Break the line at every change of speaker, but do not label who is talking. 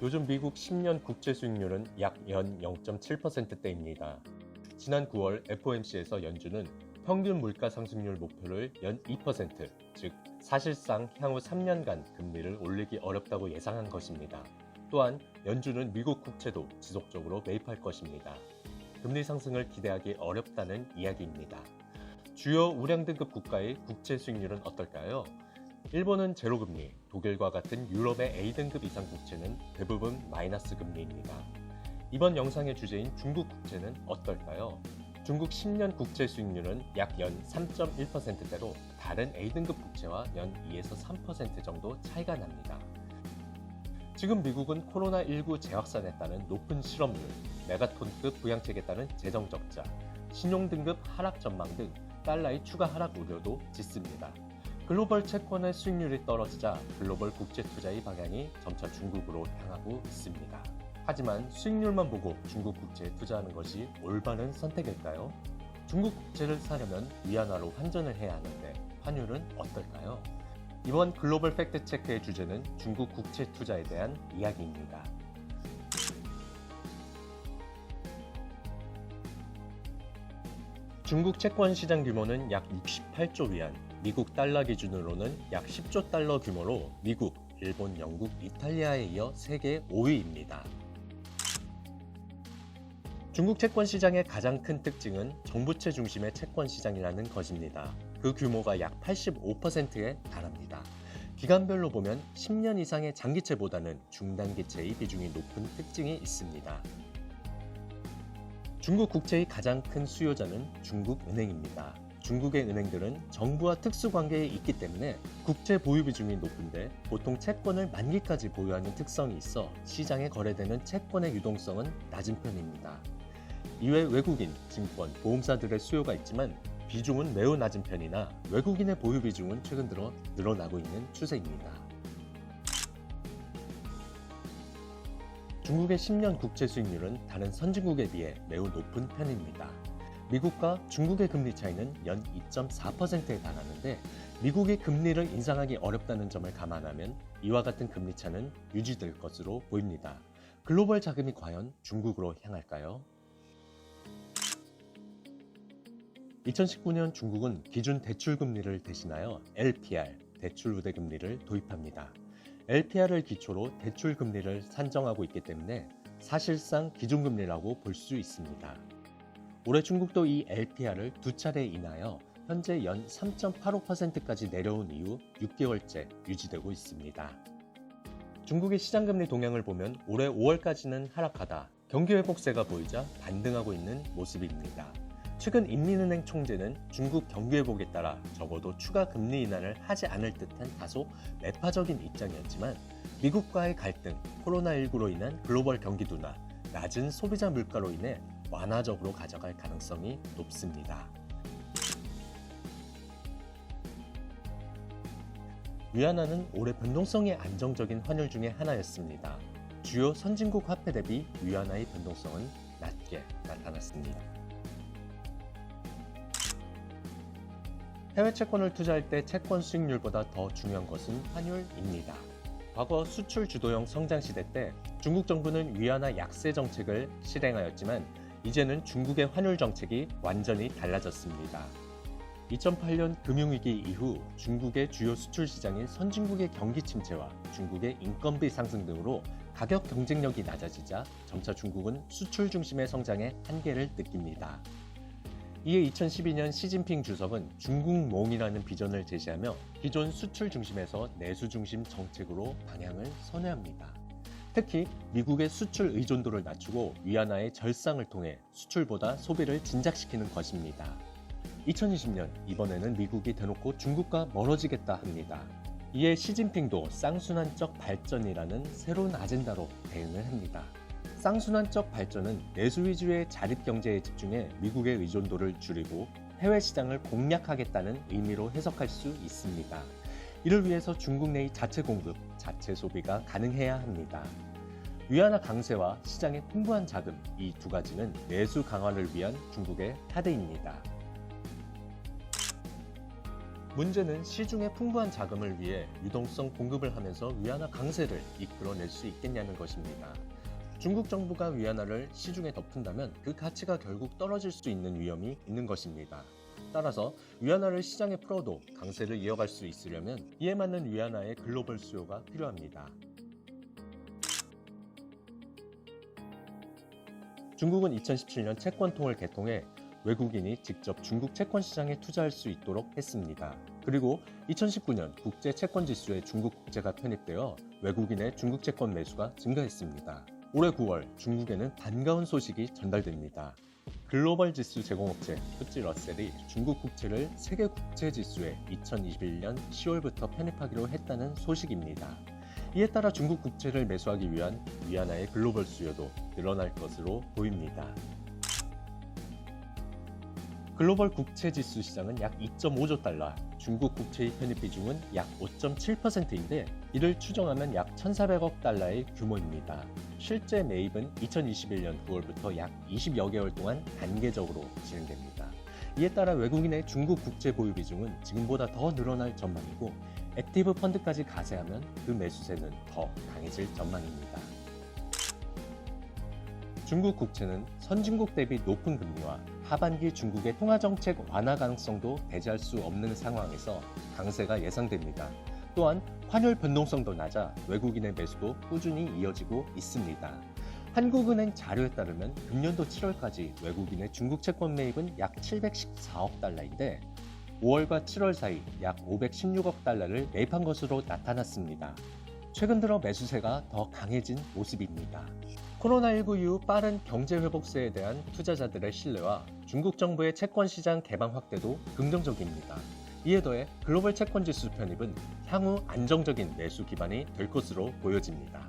요즘 미국 10년 국채 수익률은 약 연 0.7%대입니다. 지난 9월 FOMC에서 연준은 평균 물가 상승률 목표를 연 2%, 즉 사실상 향후 3년간 금리를 올리기 어렵다고 예상한 것입니다. 또한 연준은 미국 국채도 지속적으로 매입할 것입니다. 금리 상승을 기대하기 어렵다는 이야기입니다. 주요 우량 등급 국가의 국채 수익률은 어떨까요? 일본은 제로금리, 독일과 같은 유럽의 A등급 이상 국채는 대부분 마이너스 금리입니다. 이번 영상의 주제인 중국 국채는 어떨까요? 중국 10년 국채 수익률은 약 연 3.1%대로 다른 A등급 국채와 연 2에서 3% 정도 차이가 납니다. 지금 미국은 코로나19 재확산에 따른 높은 실업률, 메가톤급 부양책에 따른 재정 적자, 신용등급 하락 전망 등 달러의 추가 하락 우려도 짙습니다. 글로벌 채권의 수익률이 떨어지자 글로벌 국제 투자의 방향이 점차 중국으로 향하고 있습니다. 하지만 수익률만 보고 중국 국채에 투자하는 것이 올바른 선택일까요? 중국 국채를 사려면 위안화로 환전을 해야 하는데 환율은 어떨까요? 이번 글로벌 팩트체크의 주제는 중국 국채 투자에 대한 이야기입니다. 중국 채권 시장 규모는 약 68조 위안, 미국 달러 기준으로는 약 10조 달러 규모로 미국, 일본, 영국, 이탈리아에 이어 세계 5위입니다. 중국 채권 시장의 가장 큰 특징은 정부채 중심의 채권 시장이라는 것입니다. 그 규모가 약 85%에 달합니다. 기간별로 보면 10년 이상의 장기채보다는 중단기채의 비중이 높은 특징이 있습니다. 중국 국채의 가장 큰 수요자는 중국은행입니다. 중국의 은행들은 정부와 특수관계에 있기 때문에 국채 보유 비중이 높은데 보통 채권을 만기까지 보유하는 특성이 있어 시장에 거래되는 채권의 유동성은 낮은 편입니다. 이외 외국인, 증권, 보험사들의 수요가 있지만 비중은 매우 낮은 편이나 외국인의 보유 비중은 최근 들어 늘어나고 있는 추세입니다. 중국의 10년 국채 수익률은 다른 선진국에 비해 매우 높은 편입니다. 미국과 중국의 금리 차이는 연 2.4%에 달하는데 미국이 금리를 인상하기 어렵다는 점을 감안하면 이와 같은 금리 차는 유지될 것으로 보입니다. 글로벌 자금이 과연 중국으로 향할까요? 2019년 중국은 기준 대출금리를 대신하여 LPR, 대출 우대금리를 도입합니다. LPR을 기초로 대출금리를 산정하고 있기 때문에 사실상 기준금리라고 볼 수 있습니다. 올해 중국도 이 LPR을 두 차례 인하여 현재 연 3.85%까지 내려온 이후 6개월째 유지되고 있습니다. 중국의 시장금리 동향을 보면 올해 5월까지는 하락하다 경기회복세가 보이자 반등하고 있는 모습입니다. 최근 인민은행 총재는 중국 경기회복에 따라 적어도 추가 금리 인하를 하지 않을 듯한 다소 매파적인 입장이었지만 미국과의 갈등, 코로나19로 인한 글로벌 경기 둔화, 낮은 소비자 물가로 인해 완화적으로 가져갈 가능성이 높습니다. 위안화는 올해 변동성이 안정적인 환율 중에 하나였습니다. 주요 선진국 화폐 대비 위안화의 변동성은 낮게 나타났습니다. 해외 채권을 투자할 때 채권 수익률보다 더 중요한 것은 환율입니다. 과거 수출 주도형 성장 시대 때 중국 정부는 위안화 약세 정책을 실행하였지만 이제는 중국의 환율 정책이 완전히 달라졌습니다. 2008년 금융위기 이후 중국의 주요 수출 시장인 선진국의 경기 침체와 중국의 인건비 상승 등으로 가격 경쟁력이 낮아지자 점차 중국은 수출 중심의 성장의 한계를 느낍니다. 이에 2012년 시진핑 주석은 중국몽이라는 비전을 제시하며 기존 수출 중심에서 내수 중심 정책으로 방향을 선회합니다. 특히 미국의 수출 의존도를 낮추고 위안화의 절상을 통해 수출보다 소비를 진작시키는 것입니다. 2020년 이번에는 미국이 대놓고 중국과 멀어지겠다 합니다. 이에 시진핑도 쌍순환적 발전이라는 새로운 아젠다로 대응을 합니다. 쌍순환적 발전은 내수 위주의 자립경제에 집중해 미국의 의존도를 줄이고 해외 시장을 공략하겠다는 의미로 해석할 수 있습니다. 이를 위해서 중국 내의 자체 공급, 자체 소비가 가능해야 합니다. 위안화 강세와 시장의 풍부한 자금, 이 두 가지는 내수 강화를 위한 중국의 카드입니다. 문제는 시중에 풍부한 자금을 위해 유동성 공급을 하면서 위안화 강세를 이끌어낼 수 있겠냐는 것입니다. 중국 정부가 위안화를 시중에 덮은다면 그 가치가 결국 떨어질 수 있는 위험이 있는 것입니다. 따라서 위안화를 시장에 풀어도 강세를 이어갈 수 있으려면 이에 맞는 위안화의 글로벌 수요가 필요합니다. 중국은 2017년 채권통을 개통해 외국인이 직접 중국 채권 시장에 투자할 수 있도록 했습니다. 그리고 2019년 국제 채권 지수에 중국 국채가 편입되어 외국인의 중국 채권 매수가 증가했습니다. 올해 9월 중국에는 반가운 소식이 전달됩니다. 글로벌 지수 제공업체 FTSE 러셀이 중국 국채를 세계 국채 지수에 2021년 10월부터 편입하기로 했다는 소식입니다. 이에 따라 중국 국채를 매수하기 위한 위안화의 글로벌 수요도 늘어날 것으로 보입니다. 글로벌 국채 지수 시장은 약 2.5조 달러, 중국 국채의 편입 비중은 약 5.7%인데 이를 추정하면 약 1,400억 달러의 규모입니다. 실제 매입은 2021년 9월부터 약 20여 개월 동안 단계적으로 진행됩니다. 이에 따라 외국인의 중국 국채 보유 비중은 지금보다 더 늘어날 전망이고 액티브 펀드까지 가세하면 그 매수세는 더 강해질 전망입니다. 중국 국채는 선진국 대비 높은 금리와 하반기 중국의 통화정책 완화 가능성도 배제할 수 없는 상황에서 강세가 예상됩니다. 또한 환율 변동성도 낮아 외국인의 매수도 꾸준히 이어지고 있습니다. 한국은행 자료에 따르면 금년도 7월까지 외국인의 중국 채권 매입은 약 714억 달러인데 5월과 7월 사이 약 516억 달러를 매입한 것으로 나타났습니다. 최근 들어 매수세가 더 강해진 모습입니다. 코로나19 이후 빠른 경제회복세에 대한 투자자들의 신뢰와 중국 정부의 채권시장 개방 확대도 긍정적입니다. 이에 더해 글로벌 채권지수 편입은 향후 안정적인 매수 기반이 될 것으로 보여집니다.